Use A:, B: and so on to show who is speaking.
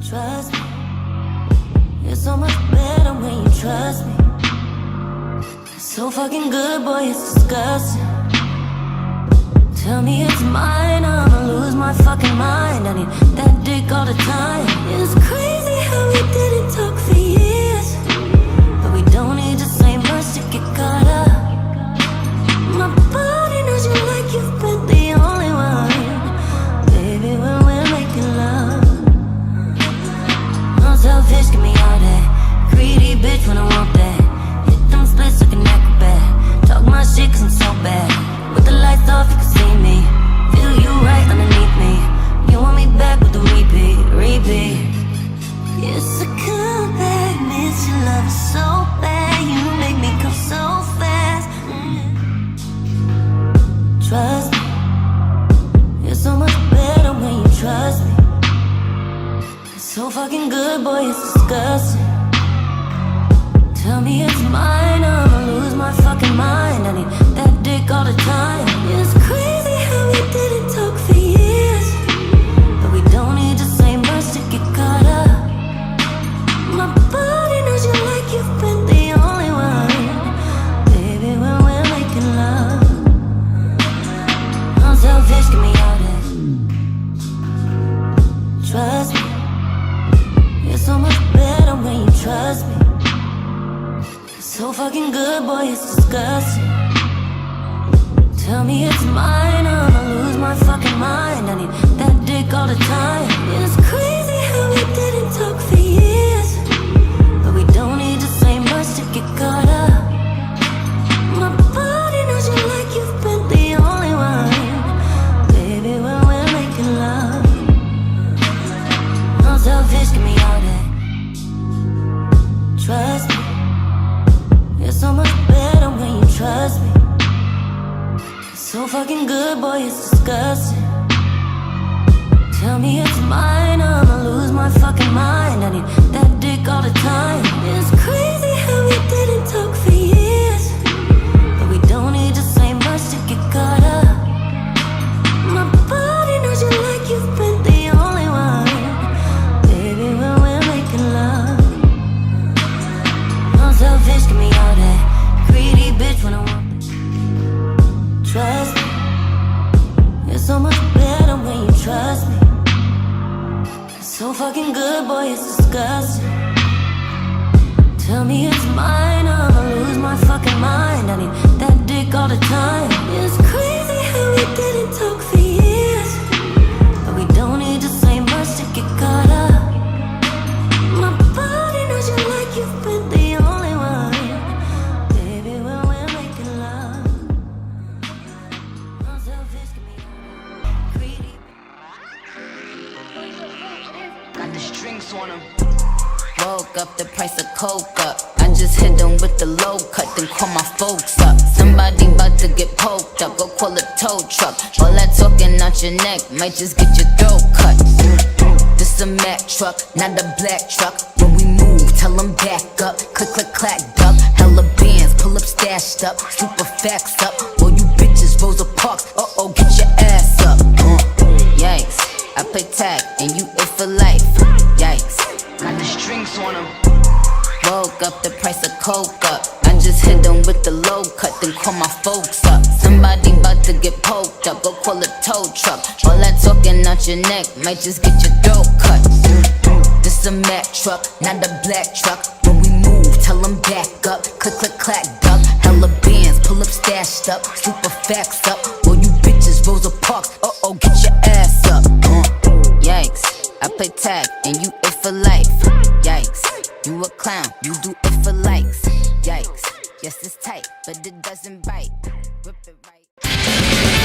A: Trust me, you're so much better when you trust me. So fucking good, boy, it's disgusting. Tell me it's mine, I'ma lose my fucking mind. I need that dick all the time. It's crazy how we didn't talk for years, but we don't need to say much to get caught up. My body knows you like you've been the only one, baby, when we're making love. I'm selfish, give me all that. Greedy bitch when I want that. Hit them splits like an acrobat. Talk my shit cause I'm so bad. With the lights off you can see me. Feel you right underneath me. You want me back with the repeat, repeat. It's a comeback, miss your love so bad. You make me come so fast. Trust me, you're so much better when you trust me. It's so fucking good, boy, it's disgusting. Tell me it's mine, I'ma lose my fucking mind. I need that dick all the time. It's crazy how we didn't talk for years, but we don't need to say much to get caught up. My body knows you like you've been the only one, baby, when we're making love. I'm selfish, give me all that. Trust me, you're so much better when you trust me. So fucking good, boy, it's disgusting. Tell me it's mine, I'ma lose my fucking mind. I need that dick all the time. It's crazy how we didn't talk for years, but we don't need to say much to get caught up. My body knows you like you've been the only one, baby, when we're making love. I'm selfish, give me all that. Trust me, you're so much better when you trust me. So fucking good, boy, it's disgusting. Tell me it's mine, I'ma lose my fucking mind. I need that dick all the time. It's crazy how we didn't talk for years, but we don't need to say much to get caught up. My body knows you like you've been the only one, baby, when we're making love. I'm selfish, give me all that. Greedy bitch when I want. Trust me, you're so much better when you trust me. So fucking good, boy, it's disgusting. Tell me it's mine, I'ma lose my fucking mind. I need that dick all the time. It's crazy how we didn't talk for years, but we don't need to say much to get caught up. My body knows you like you've been the only one, baby, when we're making love. I'm selfish, give me greedy.
B: Got the strings on them.
C: Woke up, the price of coke up. I just hit them with the low cut, then call my folks up. Somebody about to get poked up, go call a tow truck. All that talking out your neck might just get your throat cut. This a Mack truck, not a black truck. When we move, tell them back up. Click, click, clack, duck. Hella bands, pull up, stashed up. Super facts up. All you bitches, Rosa Parks. Uh-oh, get your ass up. Yikes, I play tag, and you it for life. Yikes.
B: Got the strings on them.
C: Woke up, the price of coke up. I just hit them with the low cut, then call my folks up. Somebody about to get poked up, go call a tow truck. All that talking out your neck might just get your throat cut. This a Mack truck, not a black truck. When we move, tell them back up. Click, click, clack, duck. Hella bands, pull up, stashed up. Super facts up. All you bitches, Rosa Parks. Uh-oh, get your ass up. Yikes, I play tag, and you it for life. Yikes, you a clown, you do it for likes. Yikes, yes it's tight, but it doesn't bite. Rip it right.